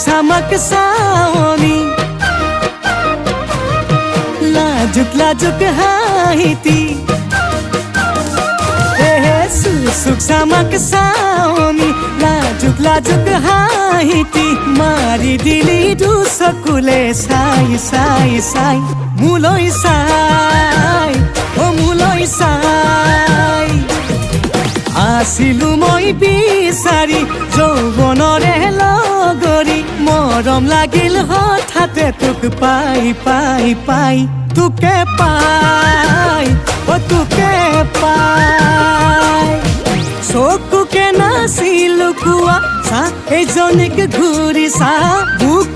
চামাক চাৱনি লাজুক লাজুক হাঁহিতি চুক চামাক চাৱনি লাজুক লাজুক হাঁহিতি মাৰি দিলি দুচকুলে চাই চাই চাই মোলৈ চাই মোলৈ চাই আছিলো মই বিচাৰি যৌৱনৰে লগৰী মৰম লাগিল হঠাতে তোক পাই পাই পাই তোকে পাই তোকে পাই চকুকে নাছিল কোৱা চা এইজনীক ঘূৰি চা